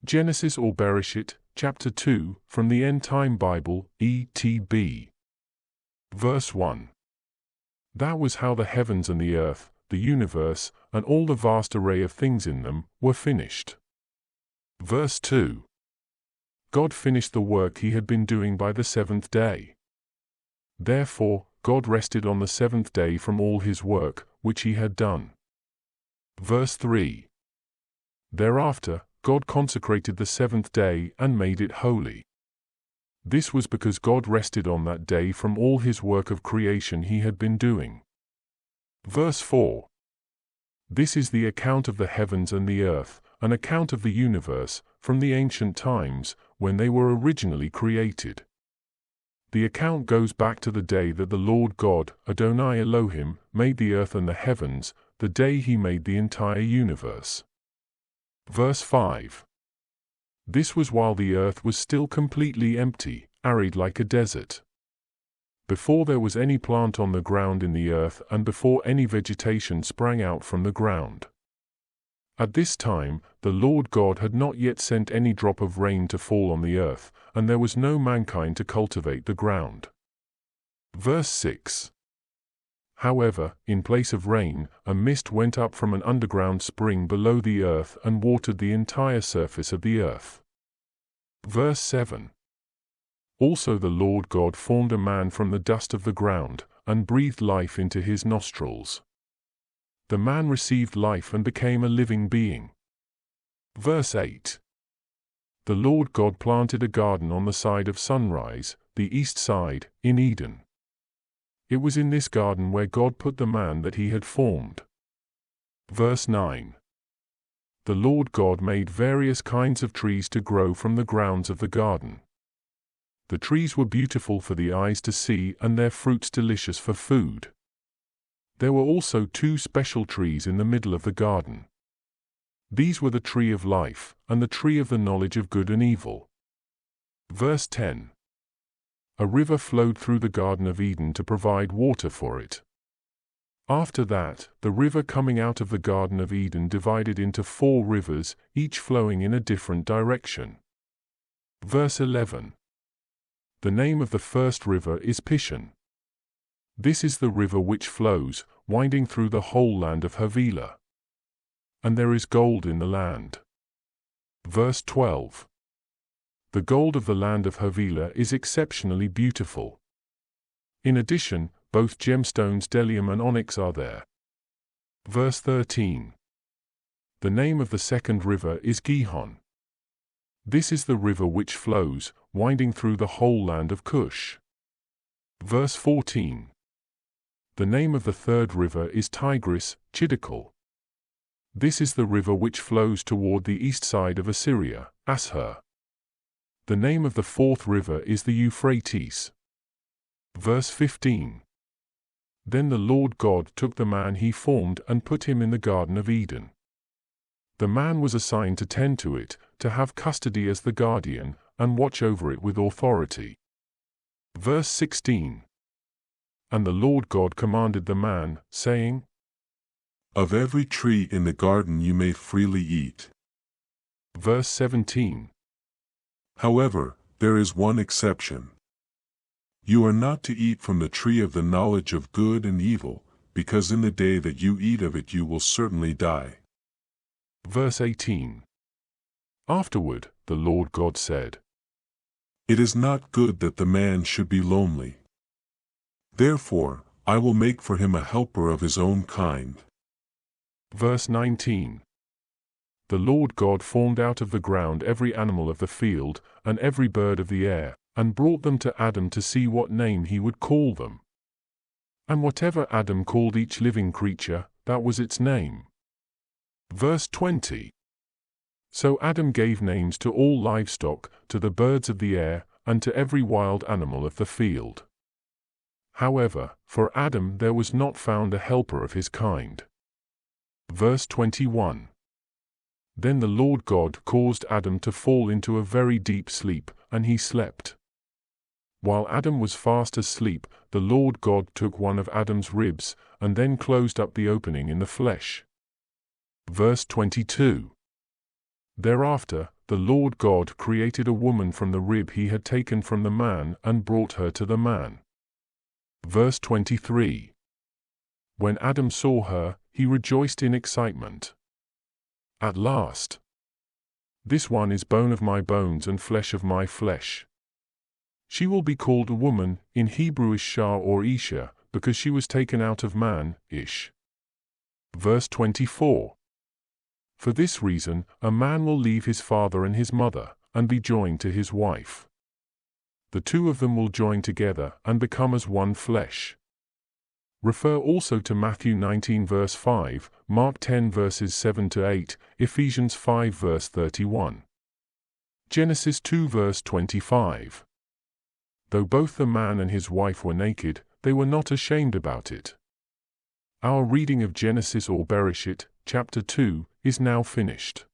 Genesis or Bereshit, chapter 2, from the End Time Bible, ETB. Verse 1. That was how the heavens and the earth, the universe, and all the vast array of things in them, were finished. Verse 2. God finished the work he had been doing by the seventh day. Therefore, God rested on the seventh day from all his work, which he had done. Verse 3. Thereafter, God consecrated the seventh day and made it holy. This was because God rested on that day from all his work of creation he had been doing. Verse 4. This is the account of the heavens and the earth, an account of the universe, from the ancient times, when they were originally created. The account goes back to the day that the Lord God, Adonai Elohim, made the earth and the heavens, the day he made the entire universe. Verse 5. This was while the earth was still completely empty, arid like a desert. Before there was any plant on the ground in the earth and before any vegetation sprang out from the ground. At this time, the Lord God had not yet sent any drop of rain to fall on the earth, and there was no mankind to cultivate the ground. Verse 6. However, in place of rain, a mist went up from an underground spring below the earth and watered the entire surface of the earth. Verse 7. Also the Lord God formed a man from the dust of the ground, and breathed life into his nostrils. The man received life and became a living being. Verse 8. The Lord God planted a garden on the side of sunrise, the east side, in Eden. It was in this garden where God put the man that he had formed. Verse 9. The Lord God made various kinds of trees to grow from the grounds of the garden. The trees were beautiful for the eyes to see and their fruits delicious for food. There were also two special trees in the middle of the garden. These were the tree of life, and the tree of the knowledge of good and evil. Verse 10. A river flowed through the Garden of Eden to provide water for it. After that, the river coming out of the Garden of Eden divided into 4 rivers, each flowing in a different direction. Verse 11. The name of the first river is Pishon. This is the river which flows, winding through the whole land of Havilah. And there is gold in the land. Verse 12. The gold of the land of Havilah is exceptionally beautiful. In addition, both gemstones bdellium and onyx are there. Verse 13. The name of the second river is Gihon. This is the river which flows, winding through the whole land of Cush. Verse 14. The name of the third river is Tigris, Chidikal. This is the river which flows toward the east side of Assyria, Ashur. The name of the fourth river is the Euphrates. Verse 15. Then the Lord God took the man he formed and put him in the Garden of Eden. The man was assigned to tend to it, to have custody as the guardian, and watch over it with authority. Verse 16. And the Lord God commanded the man, saying, Of every tree in the garden you may freely eat. Verse 17. However, there is one exception. You are not to eat from the tree of the knowledge of good and evil, because in the day that you eat of it you will certainly die. Verse 18. Afterward, the Lord God said, It is not good that the man should be lonely. Therefore, I will make for him a helper of his own kind. Verse 19. The Lord God formed out of the ground every animal of the field, and every bird of the air, and brought them to Adam to see what name he would call them. And whatever Adam called each living creature, that was its name. Verse 20. So Adam gave names to all livestock, to the birds of the air, and to every wild animal of the field. However, for Adam there was not found a helper of his kind. Verse 21. Then the Lord God caused Adam to fall into a very deep sleep, and he slept. While Adam was fast asleep, the Lord God took one of Adam's ribs, and then closed up the opening in the flesh. Verse 22. Thereafter, the Lord God created a woman from the rib he had taken from the man and brought her to the man. Verse 23. When Adam saw her, he rejoiced in excitement. At last. This one is bone of my bones and flesh of my flesh. She will be called a woman, in Hebrew Isha or Isha, because she was taken out of man, Ish. Verse 24. For this reason, a man will leave his father and his mother, and be joined to his wife. The two of them will join together and become as one flesh. Refer also to Matthew 19 verse 5, Mark 10 verses 7 to 8, Ephesians 5 verse 31. Genesis 2 verse 25. Though both the man and his wife were naked, they were not ashamed about it. Our reading of Genesis or Bereshit, chapter 2, is now finished.